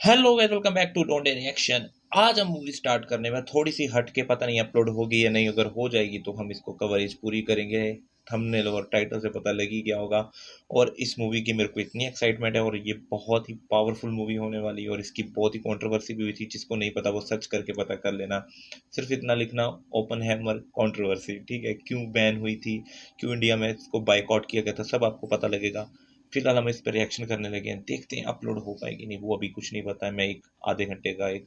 Hello guys, welcome back to don't reaction. आज हम movie start करने में थोड़ी सी हट के, पता नहीं अपलोड होगी या नहीं। अगर हो जाएगी तो हम इसको कवरेज पूरी करेंगे। थंबनेल और टाइटल से पता लगी क्या होगा। और इस मूवी की मेरे को इतनी एक्साइटमेंट है, और ये बहुत ही पावरफुल मूवी होने वाली है। और इसकी बहुत ही कंट्रोवर्सी भी हुई थी, जिसको नहीं पता वो सर्च करके पता कर लेना। सिर्फ इतना लिखना, ओपनहेमर कंट्रोवर्सी, ठीक है। क्यों बैन हुई थी, क्यों इंडिया में इसको बाइकआउट किया गया था, सब आपको पता लगेगा। फिलहाल हम इस पर रिएक्शन करने लगे हैं, देखते हैं अपलोड हो पाएगी नहीं, वो अभी कुछ नहीं पता है। मैं एक आधे घंटे का एक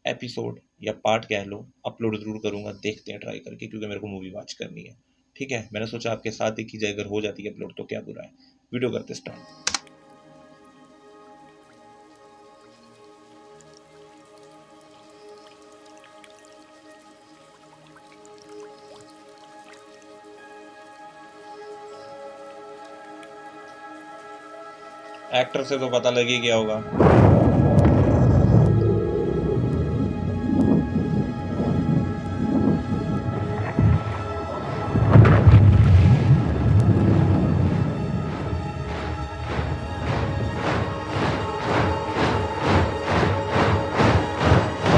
एपिसोड या पार्ट कह लो अपलोड जरूर करूंगा, देखते हैं ट्राई करके, क्योंकि मेरे को मूवी वॉच करनी है। ठीक है, मैंने सोचा आपके साथ ही की जाए, अगर हो जाती है अपलोड तो क्या बुरा है। वीडियो करते स्टार्ट। एक्टर से तो पता लग ही गया होगा। ओ,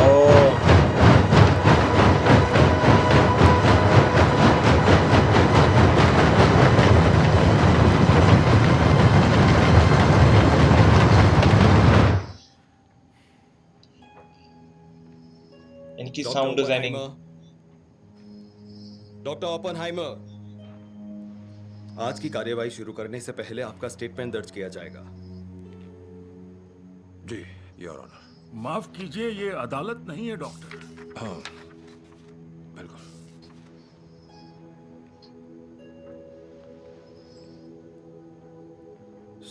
इनकी doctor sound designing. Oppenheimer, doctor Oppenheimer, आज की कार्यवाही शुरू करने से पहले आपका स्टेटमेंट दर्ज किया जाएगा। जी, योर ऑनर। माफ कीजिए, ये अदालत नहीं है डॉक्टर। हाँ, बिल्कुल।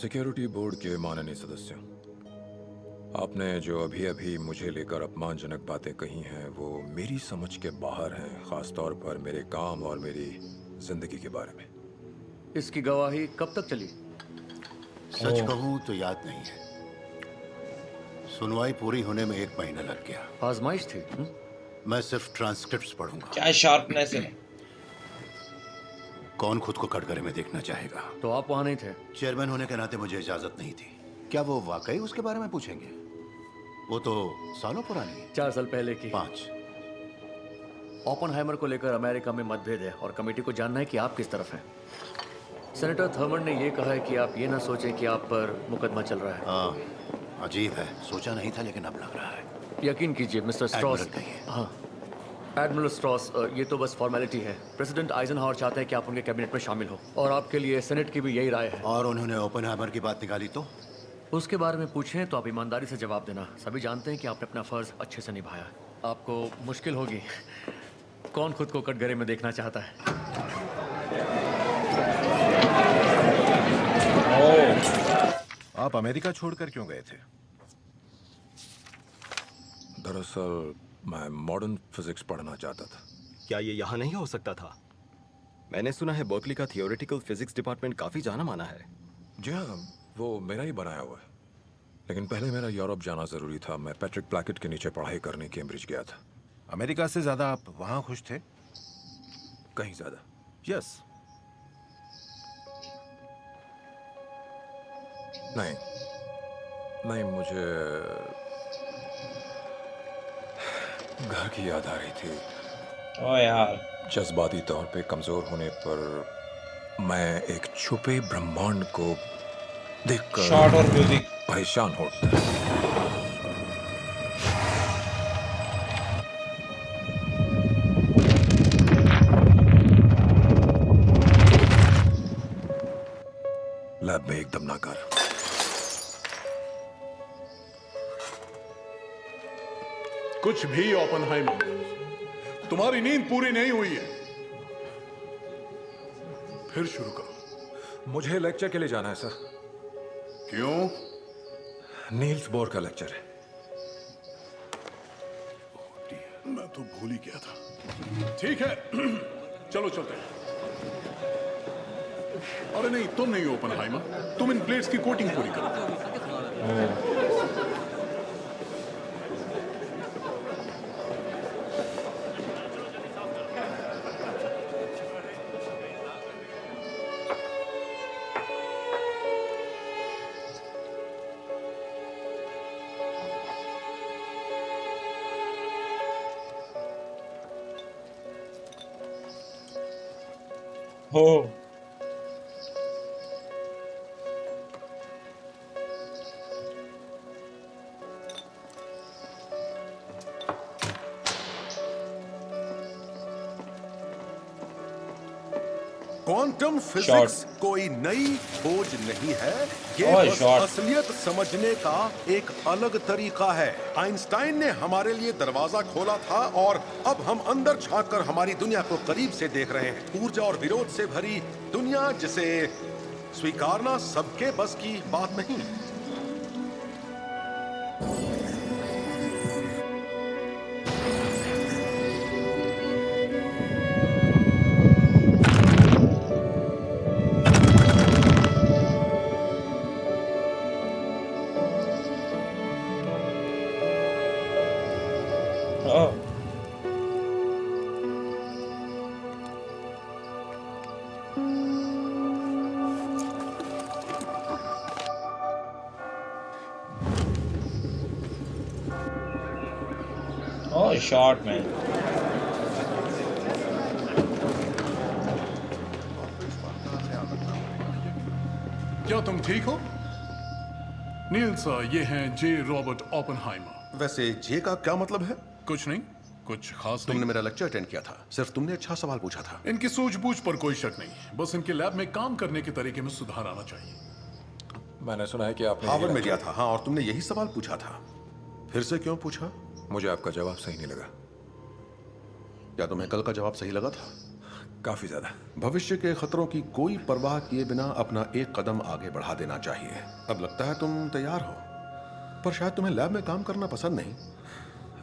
सिक्योरिटी बोर्ड के माननीय सदस्य, आपने जो अभी अभी मुझे लेकर अपमानजनक बातें कही हैं वो मेरी समझ के बाहर हैं, खासतौर पर मेरे काम और मेरी जिंदगी के बारे में। इसकी गवाही कब तक चली? सच कहूं तो याद नहीं है। सुनवाई पूरी होने में 1 महीना लग गया। आजमाइश थी। मैं सिर्फ ट्रांसक्रिप्ट्स पढ़ूंगा। क्या शार्पनेस है। कौन खुद को कटघरे में देखना चाहेगा? तो आप वहां नहीं थे? चेयरमैन होने के नाते मुझे इजाजत नहीं थी। क्या वो वाकई उसके बारे में पूछेंगे? वो तो सालों पुरानी है। 4 साल पहले की। 5। ओपनहाइमर को लेकर अमेरिका में मतभेद है और कमेटी को जानना है कि आप किस तरफ हैं। सेनेटर थर्मन ने यह कहा है कि आप ये ना सोचें कि आप पर मुकदमा चल रहा है। हाँ, अजीब है, सोचा नहीं था लेकिन अब लग रहा है। यकीन कीजिए मिस्टर स्ट्रॉस। एडमिरल कहिए। हाँ, एडमिरल स्ट्रॉस, ये तो बस फॉर्मेलिटी है। प्रेसिडेंट आइजनहावर चाहते हैं कि आप उनके कैबिनेट में शामिल हो, और आपके लिए सेनेट की भी यही राय है। और उन्होंने ओपनहाइमर की बात निकाली तो? उसके बारे में पूछें तो आप ईमानदारी से जवाब देना। सभी जानते हैं कि आपने अपना फर्ज अच्छे से निभाया। आपको मुश्किल होगी। कौन खुद को कटघरे में देखना चाहता है? आप अमेरिका छोड़कर क्यों गए थे? दरअसल मैं मॉडर्न फिजिक्स पढ़ना चाहता था। क्या ये यहाँ नहीं हो सकता था? मैंने सुना है बर्कली का थियोरेटिकल फिजिक्स डिपार्टमेंट काफी जाना माना है। जी हाँ, वो मेरा ही बनाया हुआ है। लेकिन पहले मेरा यूरोप जाना जरूरी था। मैं पैट्रिक प्लैकेट के नीचे पढ़ाई करने कैम्ब्रिज गया था। अमेरिका से ज्यादा आप वहां खुश थे? कहीं ज्यादा। यस। नहीं नहीं, मुझे घर की याद आ रही थी। ओ यार, जज्बाती तौर पे कमजोर होने पर मैं एक छुपे ब्रह्मांड को देखकर शॉर्ट और म्यूजिक। परेशान होता है। लैब में एकदम नाकार। कुछ भी ओपनहाइमर, तुम्हारी नींद पूरी नहीं हुई है। फिर शुरू करो। मुझे लेक्चर के लिए जाना है सर। क्यों? नील्स बोर का लेक्चर है। मैं तो भूल ही गया था। ठीक है, चलो चलते हैं। अरे नहीं, तुम नहीं ओपनहाइमर, तुम इन प्लेट्स की कोटिंग पूरी करो। हो। Quantum shot. फिजिक्स कोई नई खोज नहीं है, ये ओए, बस शॉट। असलियत समझने का एक अलग तरीका है। आइंस्टाइन ने हमारे लिए दरवाजा खोला था और अब हम अंदर झांक कर हमारी दुनिया को करीब से देख रहे हैं। ऊर्जा और विरोध से भरी दुनिया जिसे स्वीकारना सबके बस की बात नहीं। हाँ। ओह, शॉट मैन। क्या तुम ठीक हो? नील्स, ये हैं जे रॉबर्ट ओपेनहाइमर। वैसे जे का क्या मतलब है? कुछ नहीं, कुछ खास तुमने नहीं। मेरा लेक्चर अटेंड किया था, सिर्फ तुमने अच्छा सवाल पूछा था। इनकी सूझबूझ पर कोई शक नहीं, बस इनके लैब में काम करने के तरीके में सुधार आना चाहिए। मैंने सुना है कि आपने हार्वर्ड में लिया था। हाँ, और तुमने यही सवाल पूछा था। फिर से क्यों पूछा? मुझे आपका जवाब सही नहीं लगा। क्या तुम्हें कल का जवाब सही लगा था? काफी ज्यादा। भविष्य के खतरों की कोई परवाह किए बिना अपना एक कदम आगे बढ़ा देना चाहिए। अब लगता है तुम तैयार हो, पर शायद तुम्हें लैब में काम करना पसंद नहीं।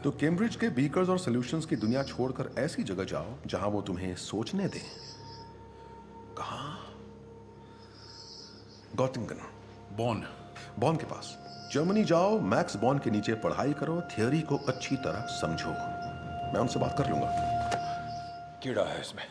तो कैम्ब्रिज के बीकर्स और सॉल्यूशंस की दुनिया छोड़कर ऐसी जगह जाओ जहां वो तुम्हें सोचने दें। कहां? गॉटिंगन। बॉन के पास। जर्मनी जाओ, मैक्स बॉन के नीचे पढ़ाई करो, थियोरी को अच्छी तरह समझो। मैं उनसे बात कर लूंगा। कीड़ा है इसमें।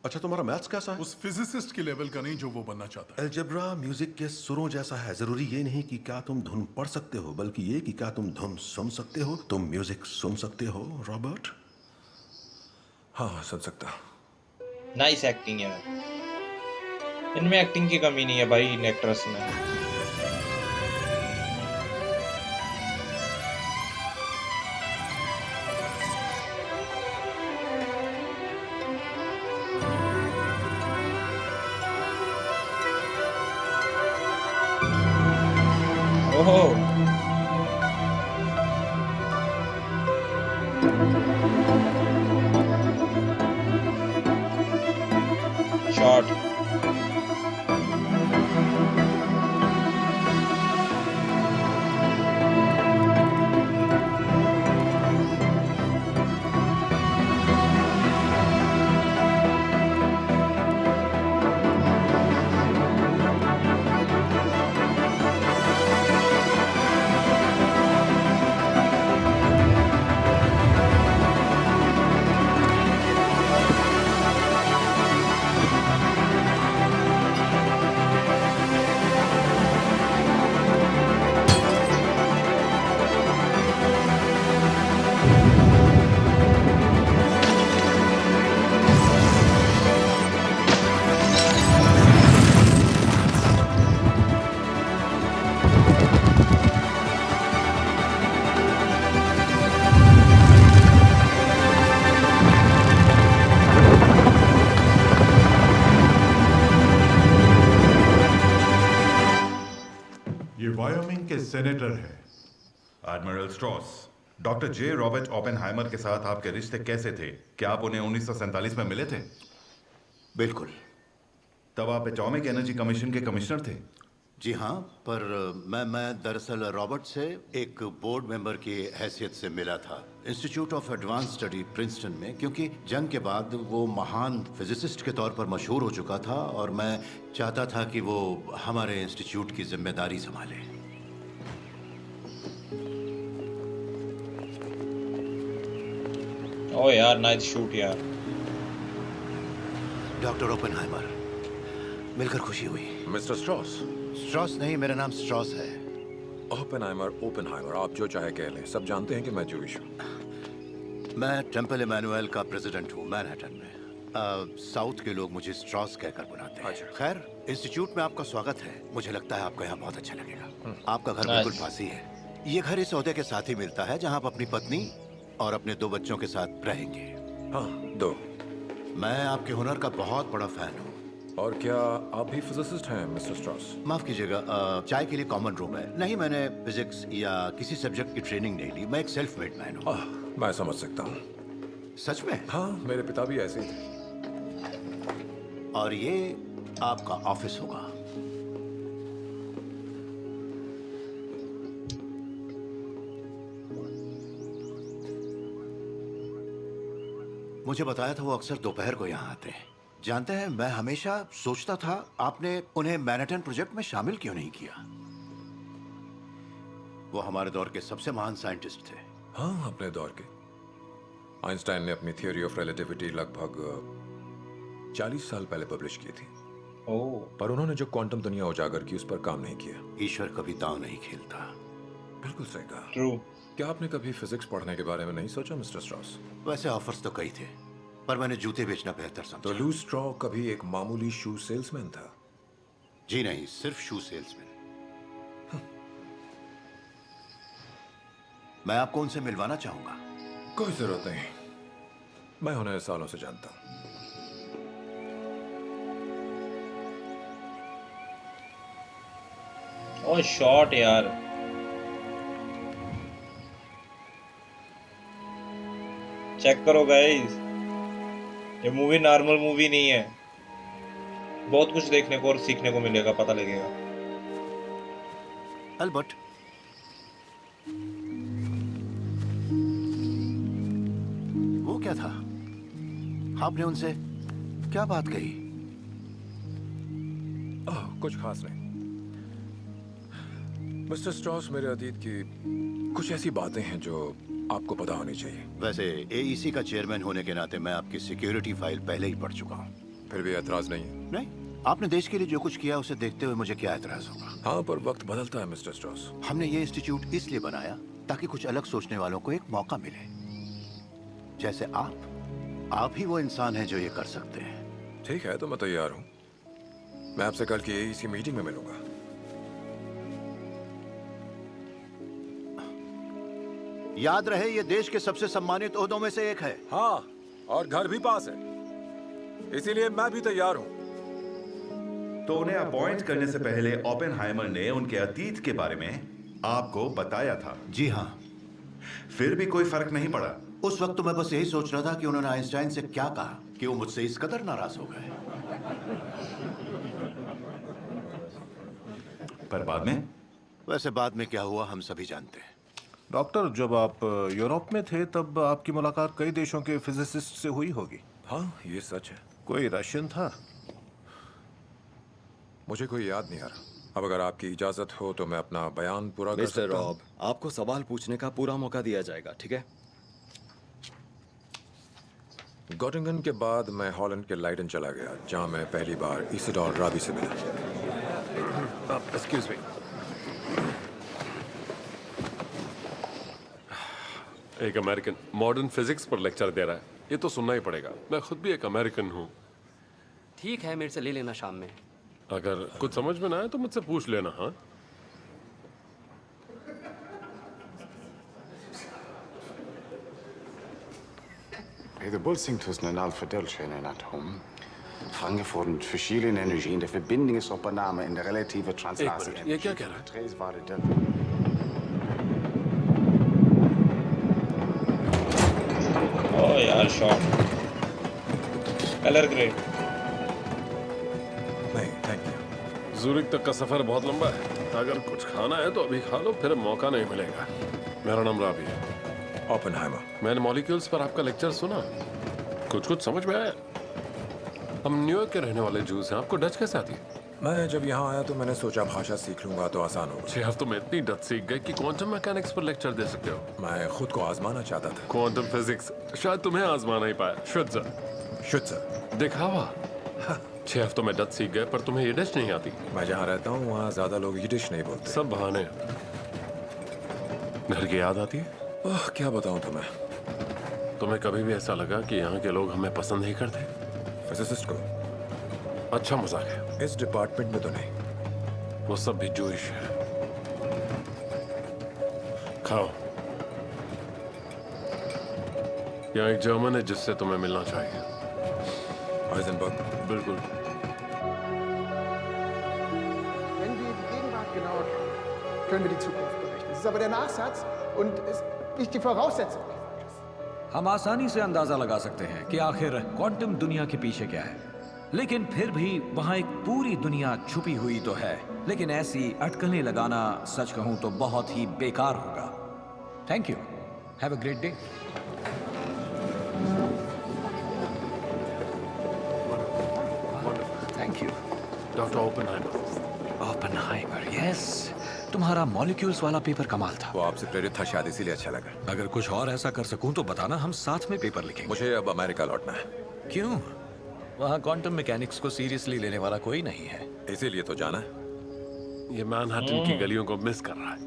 अच्छा, तुम्हारा मैथ्स कैसा है? उस फिजिसिस्ट की लेवल का नहीं जो वो बनना चाहता है। अलजेब्रा म्यूजिक के सुरों जैसा है। जरूरी ये नहीं कि क्या तुम धुन पढ़ सकते हो, बल्कि ये कि क्या तुम धुन सुन सकते हो। तुम म्यूजिक सुन सकते हो रॉबर्ट? हाँ, सुन सकता। नाइस एक्टिंग है। इनमें एक्टिंग की कमी नहीं है भाई, इन एक्ट्रेस में। ओहो। शॉट। ये वायोमिंग के सेनेटर है एडमिरल स्ट्रॉस। डॉक्टर जे रॉबर्ट ओपेनहाइमर के साथ आपके रिश्ते कैसे थे? क्या आप उन्हें 1947 में मिले थे? बिल्कुल। तब आप एटॉमिक एनर्जी कमीशन के कमिश्नर थे? जी हाँ, पर मैं दरअसल रॉबर्ट से एक बोर्ड मेंबर की हैसियत से मिला था institute of advance study Princeton में, क्योंकि जंग के बाद वो महान फिजिसिस्ट के तौर पर मशहूर हो चुका था और मैं चाहता था कि वो हमारे इंस्टीट्यूट की जिम्मेदारी संभाले। ओ यार, नाइस शूट यार। डॉक्टर ओपेनहाइमर, मिलकर खुशी हुई। Mister straws. स्ट्रॉस नहीं, मेरा नाम स्ट्रॉस है। ओपेनहाइमर, आप जो चाहे कह लें। सब जानते हैं कि मैं जूइश हूँ। मैं टेम्पल इमैनुअल का प्रेसिडेंट हूँ मैनहट्टन में। साउथ के लोग मुझे स्ट्रॉस कहकर बुलाते हैं। अच्छा। खैर, इंस्टीट्यूट में आपका स्वागत है। मुझे लगता है आपको यहाँ बहुत अच्छा लगेगा। आपका घर बिल्कुल Nice. पास ही है। ये घर इस ओहदे के साथ ही मिलता है जहाँ आप अपनी पत्नी और अपने 2 बच्चों के साथ रहेंगे। हाँ, 2। मैं आपके हुनर का बहुत बड़ा फैन हूँ। और क्या आप भी फिजिसिस्ट हैं मिस्टर स्ट्रॉस? माफ कीजिएगा, चाय के लिए कॉमन रूम है। नहीं, मैंने फिजिक्स या किसी सब्जेक्ट की ट्रेनिंग नहीं ली। मैं एक सेल्फ मेड मैन हूँ। मैं समझ सकता हूँ। सच में? हाँ, मेरे पिता भी ऐसे ही थे। और ये आपका ऑफिस होगा। मुझे बताया था वो अक्सर दोपहर को यहाँ आते हैं। जानते हैं, मैं हमेशा सोचता था आपने उन्हें मैनहट्टन प्रोजेक्ट में शामिल क्यों नहीं किया। वो हमारे दौर के सबसे महान साइंटिस्ट थे। हाँ, अपने दौर के। आइंस्टाइन ने अपनी थ्योरी ऑफ रिलेटिविटी लगभग 40 साल पहले पब्लिश की थी। ओह, पर उन्होंने जो क्वांटम दुनिया उजागर की उस पर काम नहीं किया। ईश्वर कभी दांव नहीं खेलता। बिल्कुल सही कहा। ट्रू। क्या आपने कभी फिजिक्स पढ़ने के बारे में नहीं सोचा मिस्टर स्ट्रॉस? वैसे ऑफर्स तो कई थे, पर मैंने जूते बेचना बेहतर तो समझा। लू स्ट्रॉ कभी एक मामूली शू सेल्समैन था? जी नहीं, सिर्फ शू सेल्समैन। मैं आपको उनसे मिलवाना चाहूंगा। कोई जरूरत नहीं, मैं उन्हें सालों से जानता हूं। ओह शॉट यार। चेक करो गाइस, ये मूवी नॉर्मल मूवी नहीं है। बहुत कुछ देखने को और सीखने को मिलेगा, पता लगेगा। अल्बर्ट, वो क्या था? आपने उनसे क्या बात कही? कुछ खास नहीं मिस्टर स्ट्रॉस। मेरे अतीत की कुछ ऐसी बातें हैं जो आपको पता होनी चाहिए। वैसे एईसी का चेयरमैन होने के नाते मैं आपकी सिक्योरिटी फाइल पहले ही पढ़ चुका हूँ। फिर भी एतराज नहीं है? नहीं, आपने देश के लिए जो कुछ किया उसे देखते हुए मुझे क्या एतराज होगा। हाँ, पर वक्त बदलता है मिस्टर स्ट्रॉस। हमने ये इंस्टीट्यूट इसलिए बनाया ताकि कुछ अलग सोचने वालों को एक मौका मिले। जैसे आप ही वो इंसान हैं जो ये कर सकते हैं। ठीक है, तो मैं तैयार हूँ। मैं आपसे कल की एईसी मीटिंग में मिलूंगा। याद रहे, ये देश के सबसे सम्मानित ओहदों में से एक है। हाँ, और घर भी पास है, इसीलिए मैं भी तैयार हूँ। तो उन्हें अपॉइंट करने से पहले ओपेनहाइमर ने उनके अतीत के बारे में आपको बताया था? जी हाँ। फिर भी कोई फर्क नहीं पड़ा? उस वक्त तो मैं बस यही सोच रहा था कि उन्होंने आइंस्टाइन से क्या कहा कि वो मुझसे इस कदर नाराज हो गए। पर बाद में? वैसे बाद में क्या हुआ हम सभी जानते हैं। डॉक्टर, जब आप यूरोप में थे तब आपकी मुलाकात कई देशों के फिजिसिस्ट से हुई होगी। हाँ, ये सच है। कोई रशियन था? मुझे कोई याद नहीं आ रहा। अब अगर आपकी इजाजत हो तो मैं अपना बयान पूरा कर मिस्टर सकता हूँ। रॉब, आपको सवाल पूछने का पूरा मौका दिया जाएगा, ठीक है? गॉटिंगन के बाद मैं हॉलैंड के लाइडन चला गया, जहाँ मैं पहली बार इसिडोर राबी से मिला। Excuse me. एक अमेरिकन मॉडर्न फिजिक्स पर लेक्चर दे रहा है, ये तो सुनना ही पड़ेगा। मैं खुद भी एक अमेरिकन हूँ। ठीक है, मेरे से ले लेना शाम में। अगर कुछ समझ में ना आए तो मुझसे पूछ लेना। हाँ, De botsing tussen een Alpha Delta en een atoom, aangevoerd verschillende energie in de verbindingsopname in de relatieve translatie. ये क्या कह रहा है? Tracewaarde delta. ओह यार शॉट। Colour grade. नहीं, थैंक यू। ज़ूरिक तक का सफर बहुत लंबा है। अगर कुछ खाना है तो अभी खा लो, फिर मौका नहीं मिलेगा। मेरा नाम राबी है। ओपेनहाइमर। मैंने मॉलिक्यूल्स पर आपका लेक्चर सुना, कुछ समझ में आया। हम न्यूयॉर्क के रहने वाले जूस हैं, आपको डच कैसे आती है? मैं जब यहाँ आया तो मैंने सोचा भाषा सीख लूंगा तो आसान होगा। 6 हफ्तों में इतनी डच सीख गए कि क्वांटम मैकेनिक्स पर लेक्चर दे सकते हो। मैं खुद को आजमाना चाहता था। क्वांटम फिजिक्स शायद तुम्हें आजमा नहीं पाया। शुद्ध सर। दिखावा। 6 हफ्तों में डच सीख गए, पर तुम्हें ये डच नहीं आती। मैं जहाँ रहता हूँ वहाँ ज्यादा लोग यिडिश नहीं बोलते। सब बहाने। घर की याद आती है? ओह, क्या बताऊँ तुम्हें। तुम्हें कभी भी ऐसा लगा कि यहाँ के लोग हमें पसंद नहीं करते? फिजिसिस्ट को। अच्छा मजाक है। इस डिपार्टमेंट में तो नहीं। वो सब भी जूइश है। खाओ। यहाँ एक जर्मन है जिससे तुम्हें मिलना चाहिए। हाइजेनबर्ग। बिल्कुल। Wenn wir die Gegenwart genauer kennen, können wir die Zukunft berechnen. Es ist aber der Nachsatz und es ist nicht die Voraussetzung. हम आसानी से अंदाजा लगा सकते हैं कि आखिर क्वांटम दुनिया के पीछे क्या है, लेकिन फिर भी वहां एक पूरी दुनिया छुपी हुई तो है। लेकिन ऐसी अटकलें लगाना सच कहूं तो बहुत ही बेकार होगा। Thank you. Have a great day. Thank you. Doctor Oppenheimer. Oppenheimer, yes. तुम्हारा मॉलिक्यूल्स वाला पेपर कमाल था। वो आपसे प्रेरित था शायद इसीलिए अच्छा लगा। अगर कुछ और ऐसा कर सकूं तो बताना, हम साथ में पेपर लिखेंगे। मुझे अब अमेरिका लौटना है। क्यों? वहाँ क्वांटम मैकेनिक्स को सीरियसली लेने वाला कोई नहीं है। इसीलिए तो जाना। ये मैनहट्टन की गलियों को मिस कर रहा है।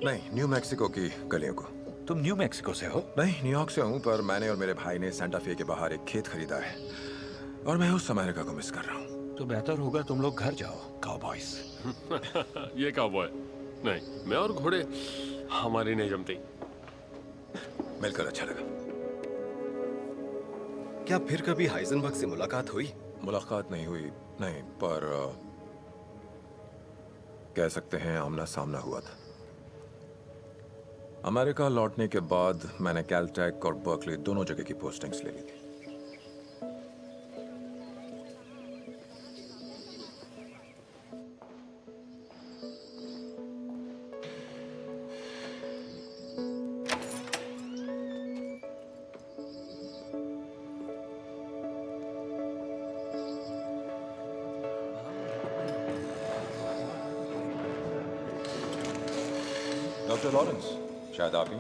नहीं, न्यू मैक्सिको की गलियों को। तुम न्यू मैक्सिको से हो? नहीं, न्यूयॉर्क से हूँ, पर मैंने और मेरे भाई ने सेंटा फे के बाहर एक खेत खरीदा है और मैं उस अमेरिका को मिस कर रहा हूँ। तो बेहतर होगा तुम लोग घर जाओ, काउबॉयज। ये काउबॉय नहीं, मैं और घोड़े हमारी नहीं जमती। मिलकर अच्छा लगा। क्या फिर कभी हाइजेनबर्ग से मुलाकात हुई? मुलाकात नहीं हुई, नहीं, पर कह सकते हैं आमना सामना हुआ था। अमेरिका लौटने के बाद मैंने कैलटेक और बर्कली दोनों जगह की पोस्टिंग्स ले ली थी। डॉक्टर लॉरेंस, शायद आप ही।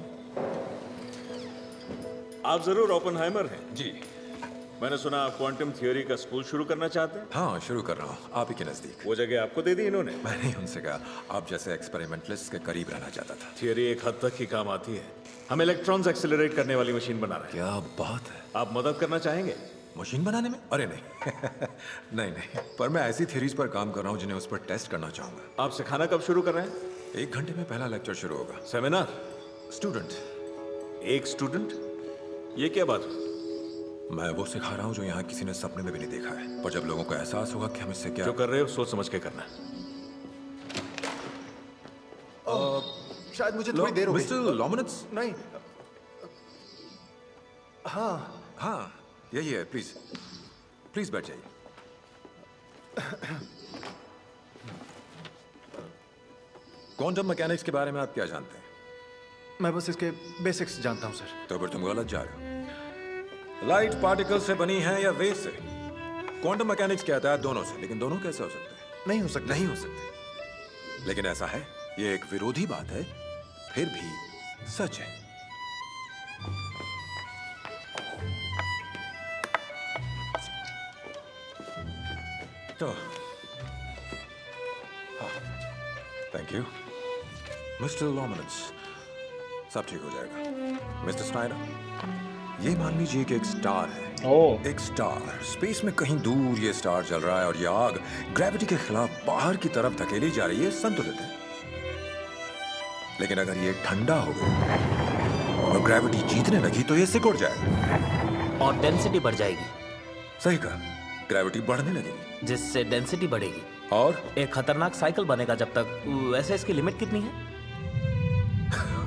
आप जरूर ओपनहाइमर हैं। जी। मैंने सुना आप क्वांटम थ्योरी का स्कूल शुरू करना चाहते हैं। हाँ, शुरू कर रहा हूँ, आप ही के नजदीक। वो जगह आपको दे दी इन्होंने? मैंने उनसे कहा, आप जैसे एक्सपेरिमेंटलिस्ट के करीब रहना चाहता था। थ्योरी एक हद तक ही काम आती है। हम इलेक्ट्रॉन्स एक्सेलरेट करने वाली मशीन बना रहे हैं। क्या बात है। आप मदद करना चाहेंगे? मशीन बनाने में? अरे नहीं नहीं नहीं, पर मैं ऐसी थ्योरीज पर काम कर रहा हूँ जिन्हें उस पर टेस्ट करना चाहूंगा। आप सिखाना कब शुरू कर रहे हैं? 1 घंटे में पहला लेक्चर शुरू होगा। सेमिनार? स्टूडेंट। एक स्टूडेंट? ये क्या बात है? मैं वो सिखा रहा हूँ जो यहाँ किसी ने सपने में भी नहीं देखा है, पर जब लोगों को एहसास होगा कि हम इससे क्या जो कर रहे हो सोच समझ के करना है। शायद मुझे थोड़ी देर हो गई। मिस्टर लॉमनट्स? नहीं। हाँ हाँ, यही है। प्लीज प्लीज बैठ जाइए। क्वांटम मैकेनिक्स के बारे में आप क्या जानते हैं? मैं बस इसके बेसिक्स जानता हूँ सर। तो फिर तुम गलत जा रहे हो। लाइट पार्टिकल से बनी है या वेव से? क्वांटम मैकेनिक्स कहता है दोनों से, लेकिन दोनों कैसे हो सकते हैं? नहीं हो सकते। नहीं हो सकते, लेकिन ऐसा है। ये एक विरोधी बात है, फिर भी सच है। तो थैंक यू मिस्टर लॉमनट्स, सब ठीक हो जाएगा। मिस्टर स्नाइडर, ये मान लीजिए कि एक स्टार है। एक स्टार स्पेस में कहीं दूर ये स्टार जल रहा है और ये आग ग्रेविटी के खिलाफ बाहर की तरफ धकेली जा रही है, संतुलित है। लेकिन अगर ये ठंडा हो गया और ग्रेविटी जीतने लगी तो ये सिकुड़ जाएगा और डेंसिटी बढ़ जाएगी। सही कहा, ग्रेविटी बढ़ने लगेगी जिससे डेंसिटी बढ़ेगी और एक खतरनाक साइकिल बनेगा। जब तक वैसे इसकी लिमिट कितनी है?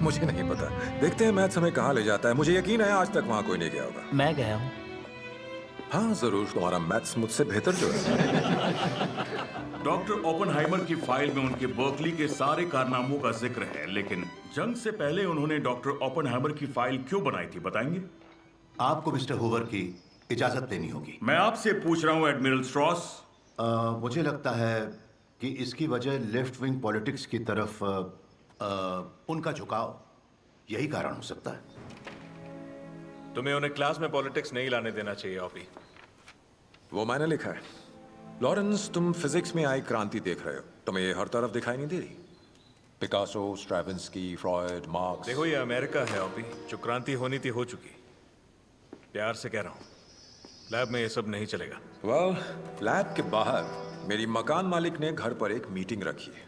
मुझे नहीं पता, देखते हैं मैथ्स हमें कहाँ ले जाता है। मुझे यकीन है आज तक वहां कोई नहीं गया होगा। मैं गया हूँ। हाँ जरूर, तुम्हारा मैथ्स मुझसे बेहतर जो है। डॉक्टर ओपनहाइमर की फाइल में उनके बर्कली के सारे कारनामों का जिक्र है, लेकिन जंग से पहले उन्होंने डॉक्टर ओपनहाइमर की फाइल क्यों बनाई थी, बताएंगे? आपको मिस्टर हूवर की इजाजत लेनी होगी। मैं आपसे पूछ रहा हूं एडमिरल स्ट्रॉस। मुझे लगता है कि इसकी वजह लेफ्ट विंग पॉलिटिक्स की तरफ उनका झुकाव, यही कारण हो सकता है। तुम्हें उन्हें क्लास में पॉलिटिक्स नहीं लाने देना चाहिए ऑपी। वो मैंने लिखा है। लॉरेंस, तुम फिजिक्स में आई क्रांति देख रहे हो, तुम्हें ये हर तरफ दिखाई नहीं दे रही? Picasso, Stravinsky, Freud, Marx. देखो ये अमेरिका है ऑपी, जो क्रांति होनी थी हो चुकी। प्यार से कह रहा हूं। लैब में ये सब नहीं चलेगा। वेल, लैब के बाहर मेरी मकान मालिक ने घर पर एक मीटिंग रखी है।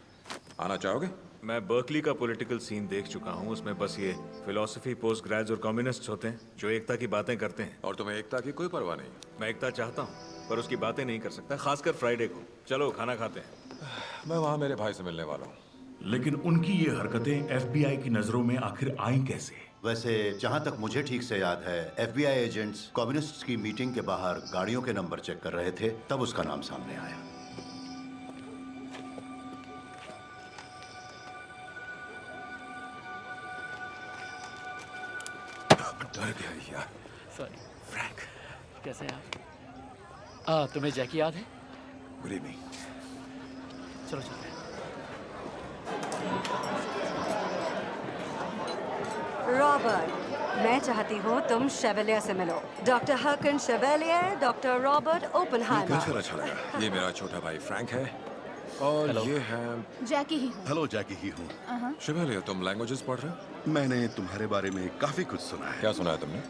आना चाहोगे? मैं बर्कली का पॉलिटिकल सीन देख चुका हूँ। उसमें बस ये फिलॉसफी, पोस्ट ग्रेड्स और कम्युनिस्ट होते हैं जो एकता की बातें करते हैं। और तुम्हें एकता की कोई परवाह नहीं? मैं एकता चाहता हूँ पर उसकी बातें नहीं कर सकता, खासकर फ्राइडे को। चलो खाना खाते हैं। मैं वहाँ मेरे भाई से मिलने वाला हूँ। लेकिन उनकी ये हरकतें एफबीआई की नजरों में आखिर आई कैसे? वैसे जहां तक मुझे ठीक से याद है, एफबीआई एजेंट्स कम्युनिस्ट्स की मीटिंग के बाहर गाड़ियों के नंबर चेक कर रहे थे, तब उसका नाम सामने आया। डर गया यार। सॉरी फ्रैंक, कैसे हैं आप? तुम्हें जैकी याद है? Good evening. चलो चलते हैं। रॉबर्ट, मैं चाहती हूँ तुम शेवेलियर से मिलो। Doctor Haakon Chevalier, doctor Robert Oppenheimer. मिलकर अच्छा लगा। ये मेरा छोटा भाई फ्रैंक है और ये है जैकी ही हूँ। हेलो, जैकी ही हूँ। शिवेलियर। तुम लैंग्वेजेस पढ़ रहे हो? मैंने तुम्हारे बारे में काफी कुछ सुना है। क्या सुना है तुमने?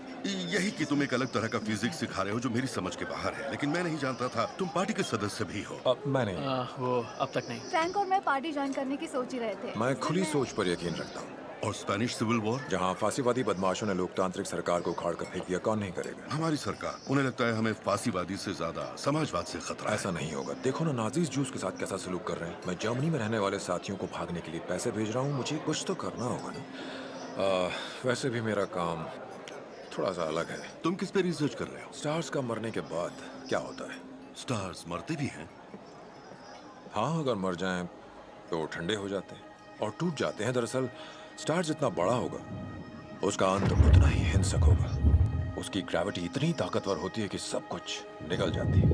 यही कि तुम एक अलग तरह का फिजिक्स सिखा रहे हो जो मेरी समझ के बाहर है, लेकिन मैं नहीं जानता था तुम पार्टी के सदस्य भी हो। मैं नहीं। वो अब तक नहीं। फ्रैंक और मैं पार्टी ज्वाइन करने की सोच ही रहे थे। मैं खुली सोच पर यकीन रखता हूँ। और स्पेनिश सिविल वॉर, जहाँ फांसीवादी बदमाशों ने लोकतांत्रिक सरकार को उखाड़ कर फेंक दिया, कौन नहीं करेगा? हमारी सरकार, उन्हें लगता है हमें फांसीवादी से ज्यादा समाजवाद से खतरा है। ऐसा नहीं होगा। देखो ना नाजीज जूस के साथ कैसा सलूक कर रहे हैं। मैं जर्मनी में रहने वाले साथियों को भागने के लिए पैसे भेज रहा हूँ, मुझे कुछ तो करना होगा ना। वैसे भी मेरा काम थोड़ा सा अलग है। तुम किस पे रिसर्च कर रहे हो? स्टार्स का मरने के बाद क्या होता है? स्टार्स मरते भी हैं? हाँ, अगर मर जाएं तो ठंडे हो जाते हैं और टूट जाते हैं। दरअसल स्टार जितना बड़ा होगा उसका अंत उतना ही हिंसक होगा। उसकी ग्रेविटी इतनी ताकतवर होती है कि सब कुछ निगल जाती है,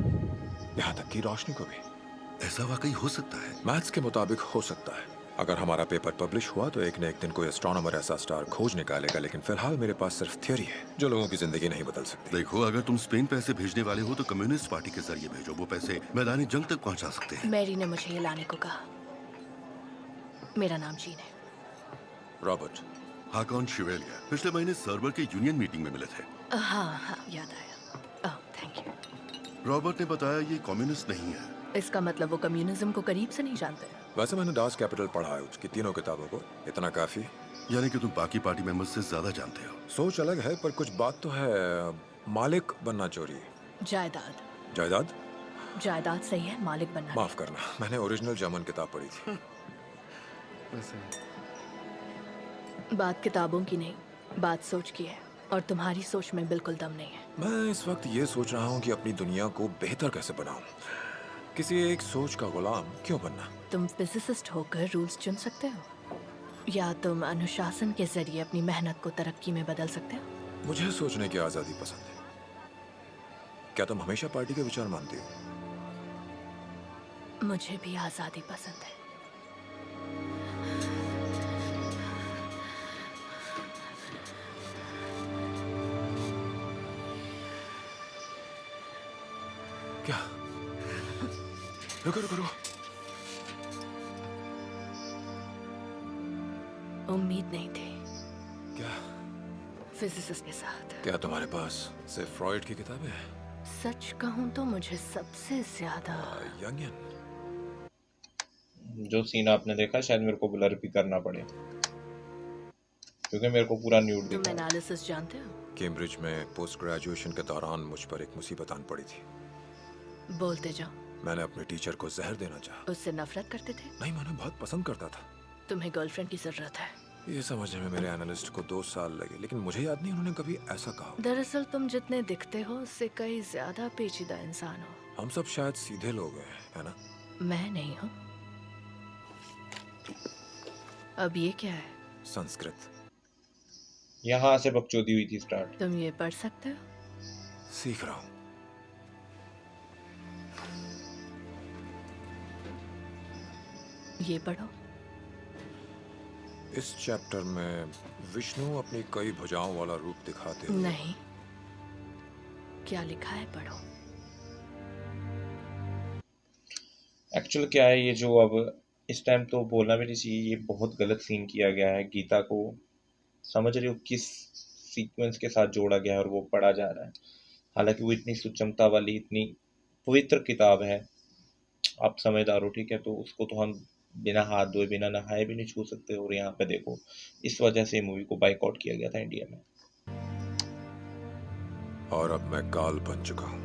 यहाँ तक कि रोशनी को भी। ऐसा वाकई हो सकता है? मैथ्स के मुताबिक हो सकता है। अगर हमारा पेपर पब्लिश हुआ तो एक न एक दिन कोई एस्ट्रोनॉमर ऐसा स्टार खोज निकालेगा, लेकिन फिलहाल मेरे पास सिर्फ थ्योरी है जो लोगों की जिंदगी नहीं बदल सकती। देखो, अगर तुम स्पेन पैसे भेजने वाले हो तो कम्युनिस्ट पार्टी के जरिए भेजो। वो पैसे मैदानी जंग तक पहुंचा सकते हैं। मैरी ने मुझे ये लाने को कहा। मेरा नाम जीन है। रॉबर्ट। हाकॉन शिवेलियर पिछले महीने सर्वर के यूनियन मीटिंग में मिले थे। हाँ, याद आया। ओह, थैंक यू। रॉबर्ट ने बताया ये कम्युनिस्ट नहीं है। इसका मतलब वो कम्युनिज्म को करीब से नहीं जानते। वैसे मैंने डास कैपिटल पढ़ा है, उसकी तीनों किताबों को। इतना काफी। यानी कि तुम बाकी पार्टी मेंबर्स से ज्यादा जानते हो। सोच अलग है पर कुछ बात तो है। मालिक बनना चोरी। जायदाद। जायदाद? जायदाद सही है, मालिक बनना। माफ करना, मैंने ओरिजिनल जर्मन किताब पढ़ी थी। बात किताबों की नहीं, बात सोच की है, और तुम्हारी सोच में बिल्कुल दम नहीं है। मैं इस वक्त ये सोच रहा हूँ कि अपनी दुनिया को बेहतर कैसे बनाऊं। किसी एक सोच का गुलाम क्यों बनना? तुम फिजिसिस्ट होकर रूल्स चुन सकते हो, या तुम अनुशासन के जरिए अपनी मेहनत को तरक्की में बदल सकते हो। मुझे सोचने की आजादी पसंद है। क्या तुम हमेशा पार्टी के विचार मानती हो? मुझे भी आजादी पसंद है। क्या? रुको रुको रुको। उम्मीद नहीं थी। क्या? फिजिसिस्ट के साथ। क्या तुम्हारे पास सिर्फ फ्रॉइड की किताबें हैं? सच कहूं तो मुझे सबसे ज्यादा यंगियन। जो सीन आपने देखा शायद मेरे को ब्लर भी करना पड़े क्योंकि मेरे को पूरा न्यूड तुम दिखा। एनालिसिस जानते हो? कैम्ब्रिज में पोस्ट ग्रेजुएशन के दौरान मुझ पर एक मुसीबत आन पड़ी थी। बोलते जाओ। मैंने अपने टीचर को जहर देना चाहा। उससे नफरत करते थे? नहीं, मैंने बहुत पसंद करता था। तुम्हें गर्लफ्रेंड की जरूरत है। ये समझने में मेरे एनालिस्ट को 2 साल लगे, लेकिन मुझे याद नहीं उन्होंने कभी ऐसा कहा। दरअसल तुम जितने दिखते हो उससे कई ज्यादा पेचीदा इंसान हो। हम सब शायद सीधे लोग हैं, है ना? मैं नहीं हूँ। अब ये क्या है? संस्कृत। यहाँ से बकचोदी हुई थी स्टार्ट। तुम ये पढ़ सकते हो? सीख रहा हूँ। ये पढ़ो। इस चैप्टर में विष्णु अपनी कई भुजाओं वाला रूप दिखाते हैं। नहीं, क्या लिखा है पढ़ो। एक्चुअल क्या है ये, जो अब इस टाइम तो बोलना भी नहीं चाहिए, ये बहुत गलत सीन किया गया है। गीता को समझ रहे हो किस सीक्वेंस के साथ जोड़ा गया है और वो पढ़ा जा रहा है। हालांकि वो इतनी सुचमता वाली, इतनी पवित्र किताब है, आप समझदार हो, ठीक है, तो उसको तो हम बिना हाथ धोए बिना नहाए भी नहीं छू सकते। और यहाँ पे देखो, इस वजह से मूवी को बाइकआउट किया गया था इंडिया में। और अब मैं काल बन चुका हूं।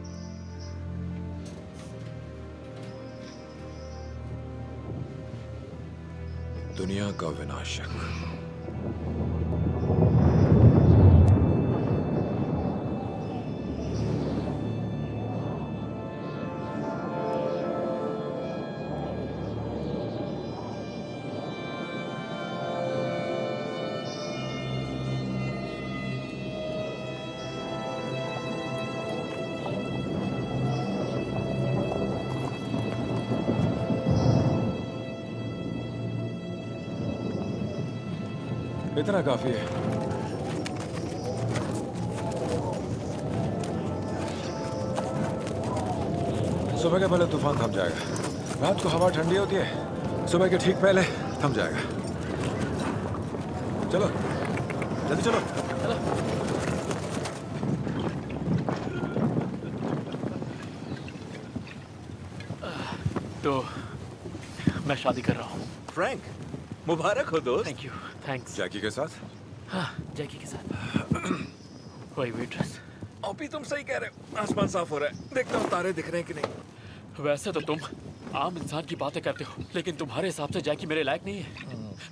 दुनिया का विनाशक। इतना काफी है। सुबह के पहले तूफान थम जाएगा। रात को हवा ठंडी होती है, सुबह के ठीक पहले थम जाएगा। चलो जल्दी चलो। तो मैं शादी कर रहा हूँ। फ्रैंक, मुबारक हो दोस्त। Thank you. थैंक्स। जैकी के साथ? हाँ, जैकी के साथ। वही वेट्रेस। ओपी, तुम सही कह रहे हो। आसमान साफ हो रहा है, देखता हूँ तारे दिख रहे हैं कि नहीं। वैसे तो तुम आम इंसान की बातें करते हो, लेकिन तुम्हारे हिसाब से जैकी मेरे लायक नहीं है।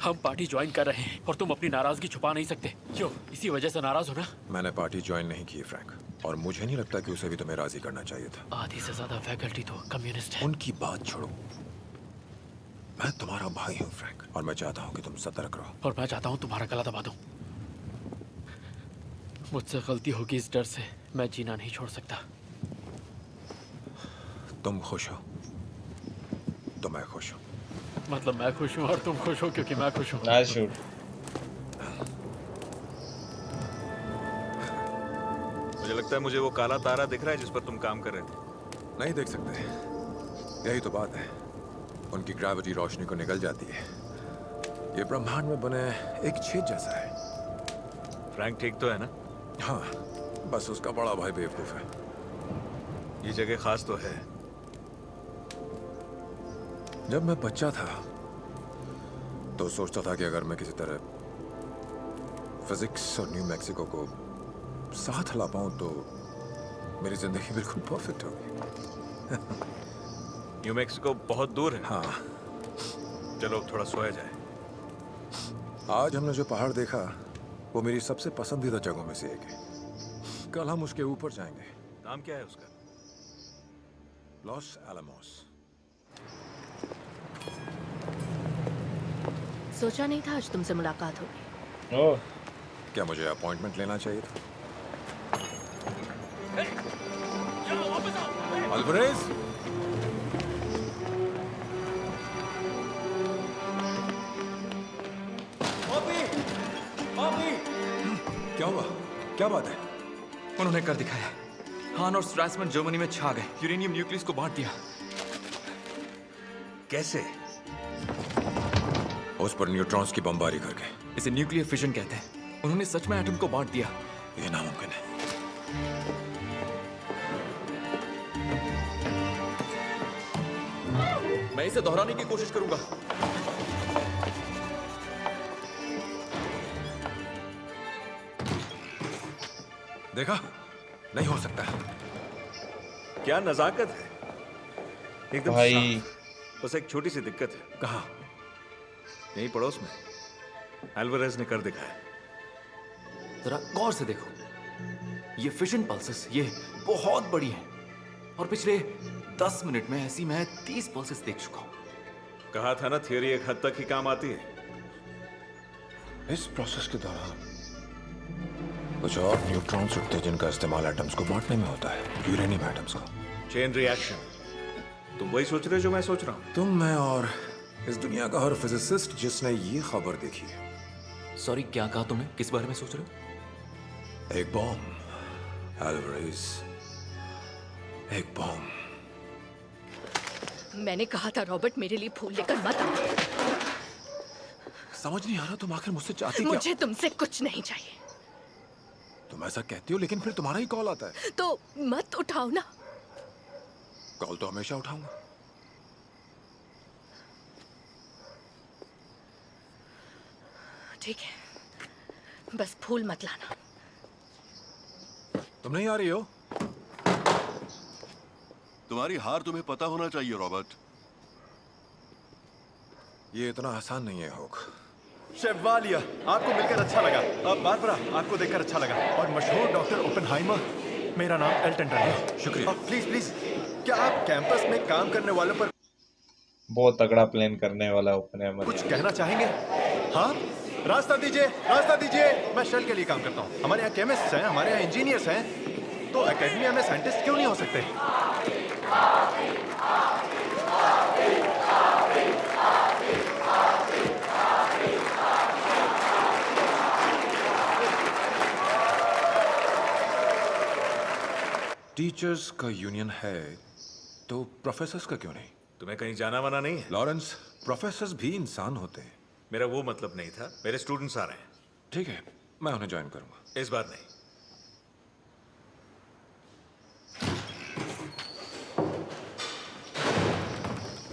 हम पार्टी ज्वाइन कर रहे हैं और तुम अपनी नाराजगी छुपा नहीं सकते। क्यों, इसी वजह से नाराज हो ना? मैंने पार्टी ज्वाइन नहीं की फ्रैंक, और मुझे नहीं लगता कि उसे भी तुम्हें राजी करना चाहिए था। आधी से ज्यादा फैकल्टी तो कम्युनिस्ट है। उनकी बात छोड़ो, मैं तुम्हारा भाई हूँ फ्रैंक, और मैं चाहता हूँ कि तुम सतर्क रहो। और मैं चाहता हूँ तुम्हारा गला दबा दूं। मुझसे गलती होगी, इस डर से मैं जीना नहीं छोड़ सकता। तुम खुश हो तो मैं खुश हूँ। मतलब मैं खुश हूँ और तुम खुश हो क्योंकि मैं खुश हूँ। मुझे लगता है मुझे वो काला तारा दिख रहा है जिस पर तुम काम कर रहे थे। नहीं देख सकते, यही तो बात है। उनकी ग्रेविटी रोशनी को निकल जाती है। ये ब्रह्मांड में बने एक छेद जैसा है। फ्रैंक ठीक तो है ना? हाँ, बस उसका बड़ा भाई बेवकूफ है। ये जगह खास तो है। जब मैं बच्चा था तो सोचता था कि अगर मैं किसी तरह फिजिक्स और न्यू मैक्सिको को साथ ला पाऊं तो मेरी जिंदगी बिल्कुल परफेक्ट होगी। न्यू मैक्सिको बहुत दूर है। हाँ। चलो थोड़ा सोया जाए। आज हमने जो पहाड़ देखा वो मेरी सबसे पसंदीदा जगहों में से एक है। कल हम उसके ऊपर जाएंगे। नाम क्या है उसका? Loss Alamos. सोचा नहीं था आज तुमसे मुलाकात होगी। ओह, क्या मुझे अपॉइंटमेंट लेना चाहिए था? अल्वारेज, क्या हुआ? क्या बात है? उन्होंने कर दिखाया। हान और स्ट्रासमैन जर्मनी में छा गए, यूरेनियम न्यूक्लियस को बांट दिया। कैसे? उस पर न्यूट्रॉन्स की बमबारी करके। इसे न्यूक्लियर फिशन कहते हैं। उन्होंने सच में एटम को बांट दिया। ये नामुमकिन है। मैं इसे दोहराने की कोशिश करूंगा। देखा? नहीं हो सकता। क्या नजाकत है, एकदम भाई। साफ। बस एक छोटी सी दिक्कत है। कहाँ? यहीं पड़ोस में। एल्वारेज ने कर दिखाया। जरा गौर से देखो, ये फिशन पल्सेस ये बहुत बड़ी हैं, और पिछले 10 मिनट में ऐसी मैं 30 पल्सेस देख चुका हूं। कहा था ना, थियरी एक हद तक ही काम आती है। इस प्रोसेस के दौरान कुछ और न्यूट्रॉन्स उठते हैं जिनका इस्तेमाल एटम्स को बांटने में होता है, यूरेनियम एटम्स को। Chain reaction. तुम वही सोच रहे हो जो मैं सोच रहा हूं? तुम, मैं और इस दुनिया का हर फिजिसिस्ट जिसने ये खबर देखी है। सॉरी, क्या कहा तुमने? किस बारे में सोच रहे हो? एक बॉम्ब, एल्वारेज, एक बॉम्ब। मैंने कहा था रॉबर्ट, मेरे लिए फूल लेकर मत आना। समझ नहीं आ रहा तुम आखिर मुझसे चाहती क्या? मुझे तुमसे कुछ नहीं चाहिए। तुम ऐसा कहती हो, लेकिन फिर तुम्हारा ही कॉल आता है। तो मत उठाओ ना। कॉल तो हमेशा उठाऊंगा। ठीक है, बस फूल मत लाना। तुम नहीं आ रही हो? तुम्हारी हार तुम्हें पता होना चाहिए रॉबर्ट। ये इतना आसान नहीं है होक। शेवालिया, आपको मिलकर अच्छा लगा। बारबरा, आपको देखकर अच्छा लगा। और मशहूर डॉक्टर ओपेनहाइमर, मेरा नाम एल्टन टन है। शुक्रिया। प्लीज प्लीज, क्या आप कैंपस में काम करने वालों पर बहुत तगड़ा प्लान करने वाला ओपेनहाइमर कुछ कहना चाहेंगे? हाँ, रास्ता दीजिए, रास्ता दीजिए। मैं शेल के लिए काम करता हूँ। हमारे यहाँ केमिस्ट हैं, हमारे यहाँ इंजीनियर्स हैं, तो एकेडमिया में साइंटिस्ट क्यों नहीं हो सकते? टीचर्स का यूनियन है तो प्रोफेसर्स का क्यों नहीं? तुम्हें कहीं जाना वाना नहीं है? लॉरेंस, प्रोफेसर्स भी इंसान होते हैं। मेरा वो मतलब नहीं था। मेरे स्टूडेंट्स आ रहे हैं। ठीक है, मैं उन्हें ज्वाइन करूंगा। इस बार नहीं।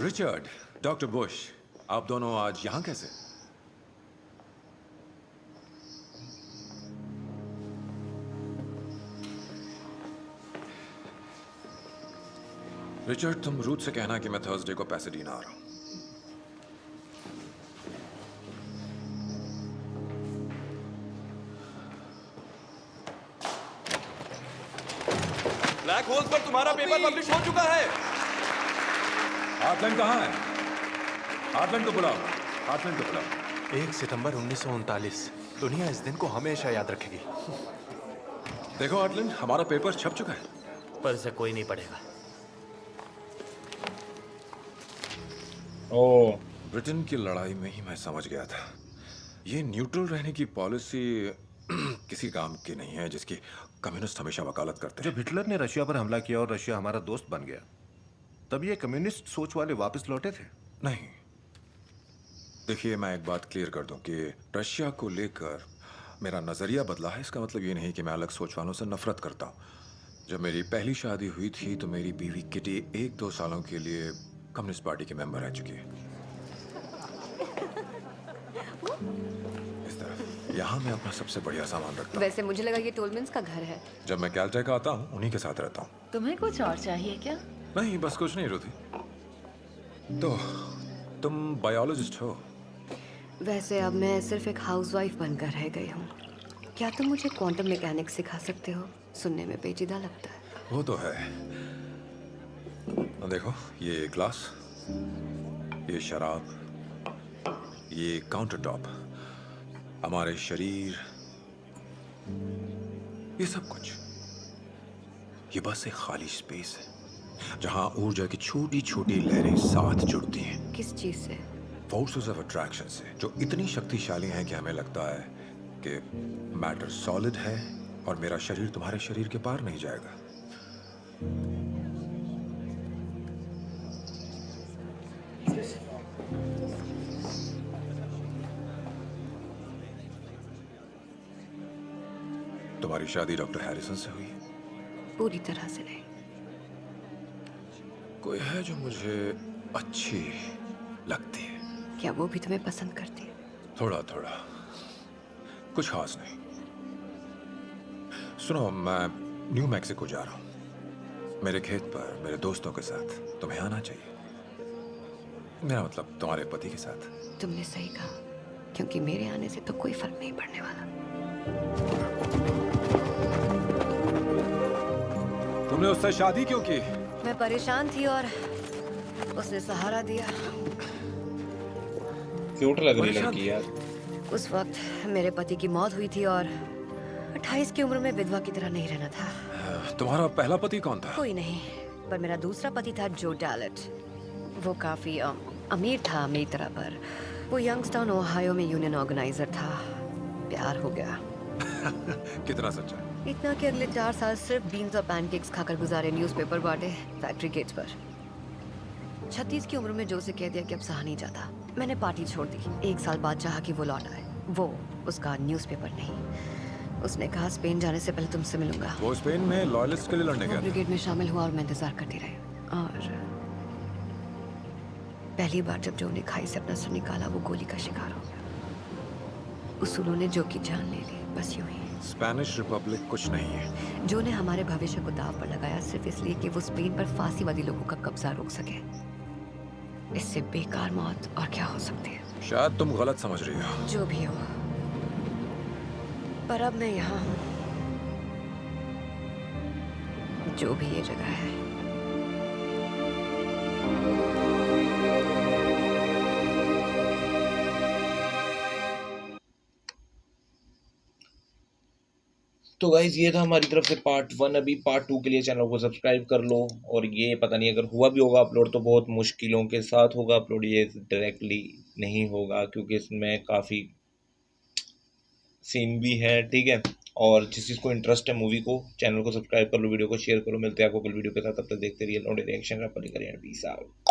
रिचर्ड, डॉक्टर बुश, आप दोनों आज यहां कैसे? रिचर्ड, तुम रूथ से कहना कि मैं थर्सडे को पैसेडीना आ रहा हूं। ब्लैक होल्स पर तुम्हारा पेपर पब्लिश हो चुका है। हार्टलैंड कहाँ है? हार्टलैंड को बुलाओ, हार्टलैंड को बुलाओ। 1 सितंबर 1939, दुनिया इस दिन को हमेशा याद रखेगी। देखो हार्टलैंड, हमारा पेपर छप चुका है, पर इसे कोई नहीं पढ़ेगा। ओह, ब्रिटेन की लड़ाई में ही मैं समझ गया था। ये न्यूट्रल रहने की पॉलिसी किसी काम की नहीं है, जिसकी कम्युनिस्ट हमेशा वकालत करते हैं। जब हिटलर ने रशिया पर हमला किया और रशिया हमारा दोस्त बन गया, तब ये कम्युनिस्ट सोच वाले वापस लौटे थे? नहीं, देखिए मैं एक बात क्लियर कर दूं कि रशिया को लेकर मेरा नजरिया बदला है। इसका मतलब ये नहीं कि मैं अलग सोच वालों से नफरत करता हूं। जब मेरी पहली शादी हुई थी तो मेरी बीवी किटी 1-2 सालों के लिए कम्युनिस्ट पार्टी की मेंबर रह चुकी है। इस तरफ यहाँ मैं अपना सबसे बढ़िया सामान रखता हूँ। वैसे मुझे लगा ये टोलमेंस का घर है। जब मैं कैलटेक आता हूँ उन्हीं के साथ रहता हूँ। तुम्हें कुछ और चाहिए क्या? नहीं, बस कुछ नहीं रुथी। तो तुम बायोलॉजिस्ट हो? वैसे अब मैं सिर्फ एक हाउसवाइफ बनकर रह गई हूँ। क्या तुम मुझे क्वांटम मैकेनिक्स सिखा सकते हो? सुनने में पेचीदा लगता है। वो तो है। देखो, ये ग्लास, ये शराब, ये काउंटर टॉप, हमारे शरीर, ये सब कुछ, ये बस एक खाली स्पेस है जहां ऊर्जा की छोटी छोटी लहरें साथ जुड़ती हैं। किस चीज से? फोर्सेस ऑफ अट्रैक्शन से, जो इतनी शक्तिशाली हैं कि हमें लगता है कि मैटर सॉलिड है और मेरा शरीर तुम्हारे शरीर के पार नहीं जाएगा। तुम्हारी शादी डॉक्टर हैरिसन से हुई? पूरी तरह से नहीं। कोई है जो मुझे अच्छी लगती है? क्या वो भी तुम्हें पसंद करती है? थोड़ा थोड़ा, कुछ खास नहीं। सुनो, मैं न्यू मैक्सिको जा रहा हूँ मेरे खेत पर मेरे दोस्तों के साथ। तुम्हें आना चाहिए। मेरा मतलब तुम्हारे पति के साथ। तुमने सही कहा, क्योंकि मेरे आने से तो कोई फर्क नहीं पड़ने वाला। तुमने उससे शादी क्यों की? मैं परेशान थी और उसने सहारा दिया। क्यूट लग रही लड़की यार। उस वक्त मेरे पति की मौत हुई थी और 28 की उम्र में विधवा की तरह नहीं रहना था। तुम्हारा पहला पति कौन था? कोई नहीं, पर मेरा दूसरा पति था जो डैलेट। वो काफी अमीर था मेरी तरह, पर वो यंगस्टाउन ओहायो में यूनियन ऑर्गेनाइजर था। प्यार हो गया। कितना सच्चा? इतना कि अगले 4 साल सिर्फ बीन्स और पैनकेक्स खाकर गुजारे, न्यूज़पेपर बांटे फैक्ट्री गेट्स पर। 36 की उम्र में जो से कह दिया कि अब सहा नहीं जाता। मैंने पार्टी छोड़ दी। 1 साल बाद चाहा कि वो लौट आए। वो उसका न्यूज़पेपर नहीं, उसने कहा स्पेन जाने से पहले तुमसे मिलूंगा। वो स्पेन में लॉयलिस्ट के लिए लड़ने वो गया था। ब्रिगेड में शामिल हुआ और मैं इंतजार करती रही। और पहली बार जब जो ने खाई से अपना सर निकाला वो गोली का शिकार हो गया। उसूलों ने जो की जान ले ली, बस यूं ही। स्पेनिश रिपब्लिक कुछ नहीं है। जो ने हमारे भविष्य को दाव पर लगाया सिर्फ इसलिए कि वो स्पेन पर फांसीवादी लोगों का कब्जा रोक सके। इससे बेकार मौत और क्या हो सकती है? शायद तुम गलत समझ रही हो। जो भी हो, पर अब मैं यहाँ हूँ। जो भी ये जगह है। तो गाइज ये था हमारी तरफ से पार्ट 1। अभी पार्ट 2 के लिए चैनल को सब्सक्राइब कर लो। और ये पता नहीं अगर हुआ भी होगा अपलोड तो बहुत मुश्किलों के साथ होगा अपलोड, ये डायरेक्टली नहीं होगा क्योंकि इसमें काफ़ी सीन भी है, ठीक है। और जिस चीज़ को इंटरेस्ट है मूवी को, चैनल को सब्सक्राइब कर लो, वीडियो को शेयर करो। मिलते हैं आपको कल वीडियो के साथ, तब तक देखते रहिए लौंडे रिएक्शन। Peace out.